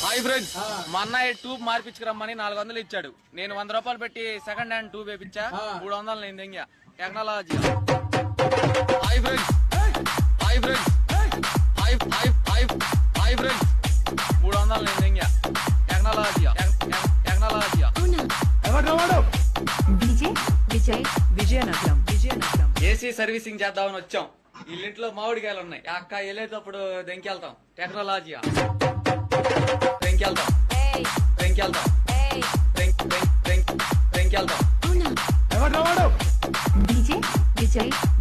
Hi friends, మా అన్నయ్య tube మార్పించుకురమ్మని 400 ఇచ్చాడు. నేను 100 రూపాయలు పెట్టి సెకండ్ హ్యాండ్ ట్యూబ్ వేపించా. 300 నేను దెంగా. Technology. Hi friends, hi friends, hi hi hi hi friends, 300 నేను దెంగా. Technology, technology. Vizianagaram AC servicing చేద్దామని వచ్చాం. వీళ్ళింట్లో మామిడికాయలు ఉన్నాయి. అక్క వెళ్ళేటప్పుడు దెంకెళ్తాం. టెక్నాలజీ వెళ్తాం, వెంకెళ్తాం, వెంకెళ్తాం.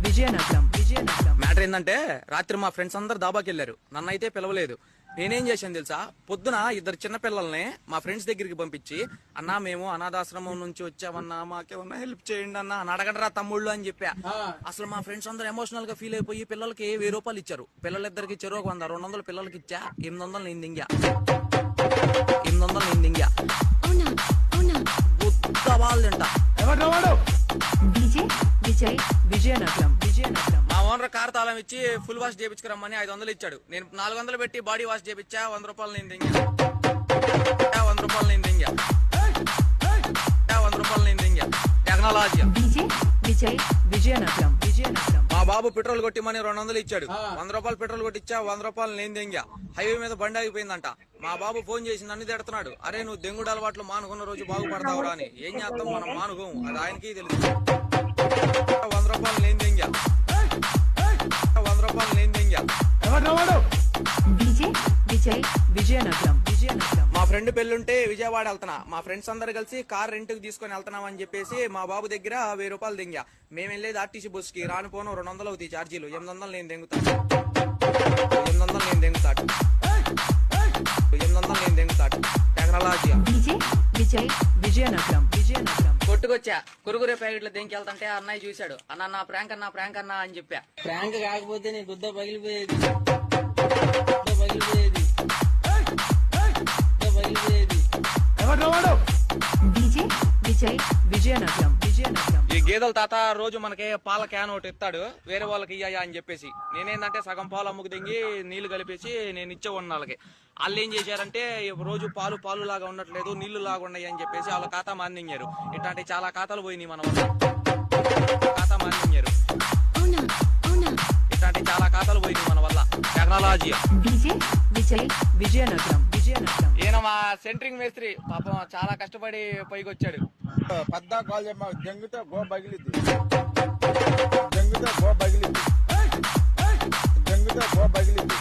విజయనగరం మ్యాటర్ ఏంటంటే, రాత్రి మా ఫ్రెండ్స్ అందరు దాబాకి వెళ్ళారు. నన్ను అయితే పిలవలేదు. నేనేం చేశాను తెలుసా? పొద్దున 2 చిన్న పిల్లల్ని మా ఫ్రెండ్స్ దగ్గరికి పంపించి, అన్నా మేము అనాథాశ్రమం నుంచి వచ్చామన్నా, మాకేమన్నా హెల్ప్ చేయండి అన్నా అని అడగడరా తమ్ముళ్ళు అని చెప్పా. అసలు మా ఫ్రెండ్స్ అందరూ ఎమోషనల్ గా ఫీల్ అయిపోయి పిల్లలకి 1000 రూపాయలు ఇచ్చారు. పిల్లలిద్దరికి చెరువు 100, 200 పిల్లలకి ఇచ్చా. 800 నేను దింగా. 800 నేను దింగా. గుద్ద వాళ్ళు తింటా. విజయనగరం మా ఓనర్ కార్ తాళం ఇచ్చి ఫుల్ వాష్ చేయించుకురమ్మని 500 ఇచ్చాడు. నేను 400 పెట్టి బాడీ వాష్ చేయించా. 100 రూపాయలు నేను దింగా. 100 రూపాయలు నేను దింగా. 100 రూపాయలు నేను దింగా. టెక్నాలజీ. విజయనగరం మా బాబు పెట్రోల్ కొట్టిమని 200 ఇచ్చాడు. 100 రూపాయలు పెట్రోల్ కొట్టిచ్చా. 100 రూపాయలు నేను దెంగా. హైవే మీద బండి ఆగిపోయిందంట. మా బాబు ఫోన్ చేసి నన్ను తిడుతున్నాడు. అరే నువ్వు దెంగుడు అలవాట్లు మానుకున్న రోజు బాగుపడతావురా అని. ఏం చేస్తాం, మనం మానుకోం, అది ఆయనకి తెలుసు. 100 రూపాయలు నేను దెంగా. 100 రూపాయలు నేను దెంగా. విజయనగరం మా ఫ్రెండ్ పెళ్ళుంటే విజయవాడ వెళ్తున్నా. మా ఫ్రెండ్స్ అందరు కలిసి కార్ రెంట్ కి తీసుకుని వెళ్తున్నాం అని చెప్పేసి మా బాబు దగ్గర 1000 రూపాయలు దింగా. మేము వెళ్ళేది ఆర్టీసీ బస్ కి. రాను పోను 200 అవుతాయి ఛార్జీలు. 800 నేను దెంగుతాడు. 800 నేను దెంగుతాడు. 800 నేను దెంగుతాడు. టెక్నాలజీ. విజయనగరం కొట్టుకొచ్చా. కురుకురే ప్యాకెట్లు దెంకి వెళ్తుంటే అన్నయ్య చూశాడు. అన్న నా ప్రాంక్ అన్నా అని చెప్పా. ప్రాంక్ కాకపోతే నీ గుద్ద పగిలిపోయేది. పగిలిపోయేది. విజయనగరం ఈ గేదెల తాత రోజు మనకి పాల క్యాన్ ఒకటి ఇస్తాడు. వేరే వాళ్ళకి ఇయ్యా అని చెప్పేసి నేనేందంటే సగం పాలు అమ్ముకు దింగి నీళ్లు కలిపేసి నేను ఇచ్చేవాడిని వాళ్ళకి. వాళ్ళు ఏం చేశారంటే, రోజు పాలు లాగా ఉండట్లేదు, నీళ్లు లాగా ఉన్నాయి అని చెప్పేసి వాళ్ళ ఖాతా మాందింగారు. ఇట్లాంటి చాలా ఖాతాలు పోయినాయి మన వల్ల. ఖాతా మాందింగారు. ఇట్లాంటి చాలా ఖాతాలు పోయినాయి మన వల్ల. టెక్నాలజీ. విజయనగరం ఈయన మా సెంట్రింగ్ మేస్త్రి. పాపం చాలా కష్టపడి పైకి వచ్చాడు. పద్దా కాల్ చెప్ప జంగుతో గో పగిలిద్ది. జంగుతో గో పగిలిద్ది. జంగుతో గో పగిలిద్ది.